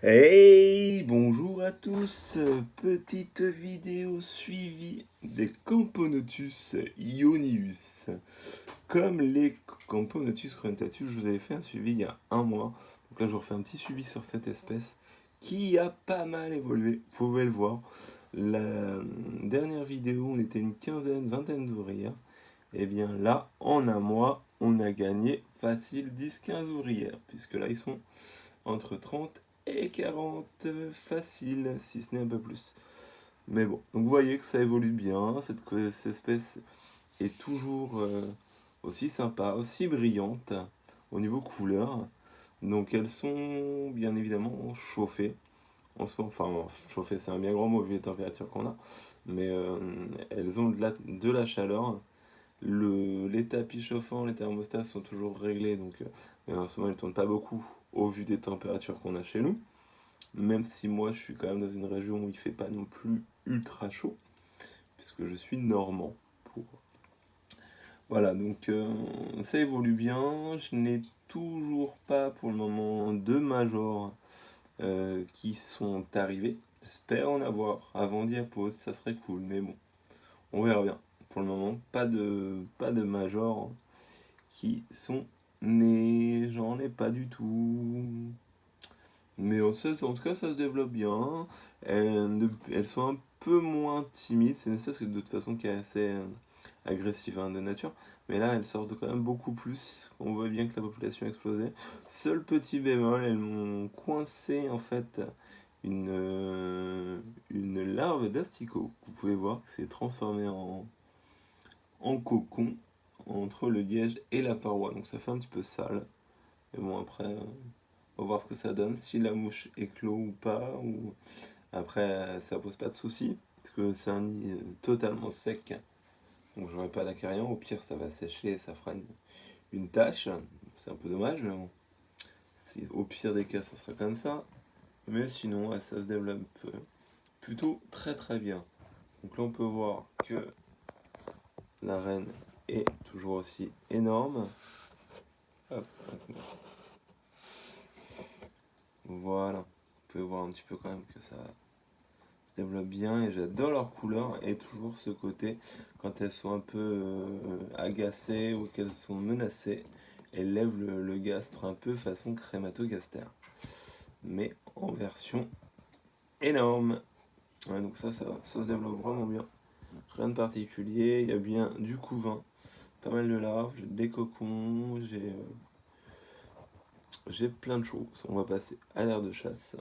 Hey, bonjour à tous. Petite vidéo suivie des Camponotus ionius. Comme les Camponotus rentatus, je vous avais fait un suivi il y a un mois. Donc là, je vous refais un petit suivi sur cette espèce qui a pas mal évolué. Vous pouvez le voir. La dernière vidéo, on était une quinzaine, vingtaine d'ouvrières. Et bien là, en un mois, on a gagné facile 10-15 ouvrières. Puisque là, ils sont entre 30 et 40 facile, si ce n'est un peu plus. Mais bon, donc vous voyez que ça évolue bien, cette espèce est toujours aussi sympa, aussi brillante au niveau couleur. Donc elles sont bien évidemment chauffées. En ce moment, enfin chauffées c'est un bien grand mot vu les températures qu'on a, mais elles ont de la chaleur. Les tapis chauffants, les thermostats sont toujours réglés, donc mais en ce moment ils ne tournent pas beaucoup au vu des températures qu'on a chez nous. Même si moi je suis quand même dans une région où il fait pas non plus ultra chaud, puisque je suis normand. Pour... Voilà, donc ça évolue bien. Je n'ai toujours pas pour le moment deux majors qui sont arrivés. J'espère en avoir avant d'y pause, ça serait cool, mais bon, on verra bien. Pour le moment, pas de majors qui sont nés, j'en ai pas du tout. Mais en tout cas, ça se développe bien. Elles sont un peu moins timides. C'est une espèce que de toute façon qui est assez agressive de nature. Mais là, elles sortent quand même beaucoup plus. On voit bien que la population a explosé. Seul petit bémol, elles m'ont coincé en fait une larve d'asticot. Vous pouvez voir que c'est transformé en cocon entre le liège et la paroi. Donc ça fait un petit peu sale. Mais bon, après, on va voir ce que ça donne, si la mouche éclot ou pas. Ou... Après, ça pose pas de soucis, parce que c'est un nid totalement sec. Donc j'aurai pas d'acariens. Au pire, ça va sécher et ça fera une tache. C'est un peu dommage, mais bon. Au pire des cas, ça sera comme ça. Mais sinon, ouais, ça se développe plutôt très très bien. Donc là, on peut voir que la reine est toujours aussi énorme. Hop, voilà. Vous pouvez voir un petit peu quand même que ça se développe bien et j'adore leur couleur et toujours ce côté quand elles sont un peu agacées ou qu'elles sont menacées, elles lèvent le gastre un peu façon crémato-gaster. Mais en version énorme. Ouais, donc ça se développe vraiment bien. Rien de particulier, il y a bien du couvain, pas mal de larves, des cocons, j'ai plein de choses. On va passer à l'air de chasse.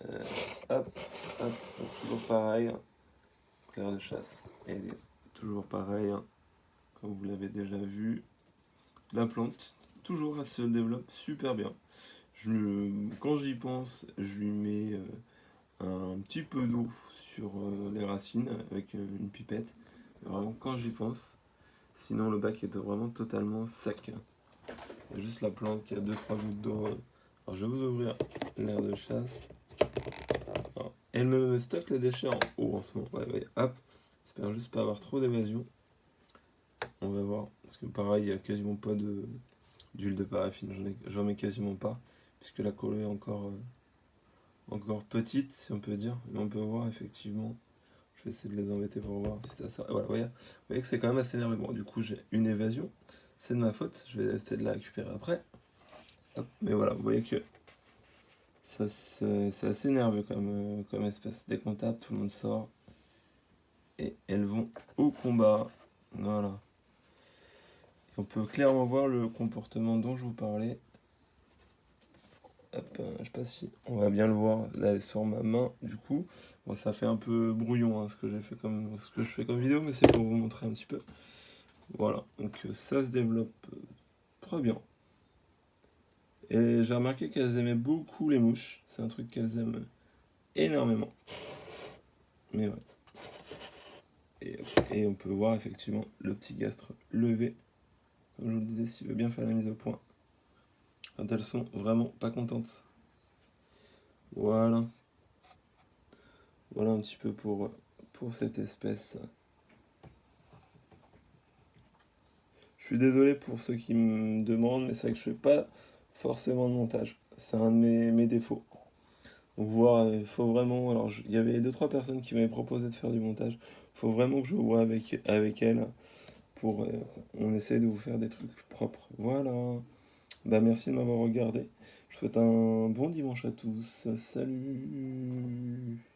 Euh, hop, hop, donc toujours pareil. L'air de chasse, elle est toujours pareille, hein, comme vous l'avez déjà vu. La plante, toujours, elle se développe super bien. Quand j'y pense, je lui mets un petit peu d'eau sur les racines avec une pipette. Vraiment, quand j'y pense. Sinon, le bac est vraiment totalement sec. Il y a juste la plante qui a deux trois gouttes d'eau. Alors, je vais vous ouvrir l'air de chasse. Alors, elle me stocke les déchets en haut en ce moment. Ouais, ouais, hop. J'espère juste pas avoir trop d'évasion. On va voir. Parce que pareil, il n'y a quasiment pas d'huile de paraffine. J'en mets quasiment pas. Puisque la colle est encore petite, si on peut dire. Mais on peut voir effectivement. Je vais essayer de les embêter pour voir si ça sort. Voilà, vous voyez que c'est quand même assez énervé. Bon, du coup, j'ai une évasion. C'est de ma faute. Je vais essayer de la récupérer après. Hop. Mais voilà, vous voyez que c'est assez nerveux comme espèce. Dès qu'on tape, tout le monde sort. Et elles vont au combat. Voilà. On peut clairement voir le comportement dont je vous parlais. Hop, je sais pas si on va bien le voir. Là, elle est sur ma main, du coup. Bon, ça fait un peu brouillon ce que ce que je fais comme vidéo, mais c'est pour vous montrer un petit peu. Voilà, donc ça se développe très bien. Et j'ai remarqué qu'elles aimaient beaucoup les mouches. C'est un truc qu'elles aiment énormément. Mais ouais. Et on peut voir effectivement le petit gastre levé. Comme je vous le disais, s'il veut bien faire la mise au point. Quand elles sont vraiment pas contentes. Voilà. Voilà un petit peu pour cette espèce. Je suis désolé pour ceux qui me demandent, mais c'est vrai que je fais pas forcément de montage. C'est un de mes défauts. Donc voir, il faut vraiment. Alors, il y avait deux, trois personnes qui m'avaient proposé de faire du montage. Faut vraiment que je vois avec elles pour. On essaie de vous faire des trucs propres. Voilà. Bah, merci de m'avoir regardé. Je vous souhaite un bon dimanche à tous. Salut!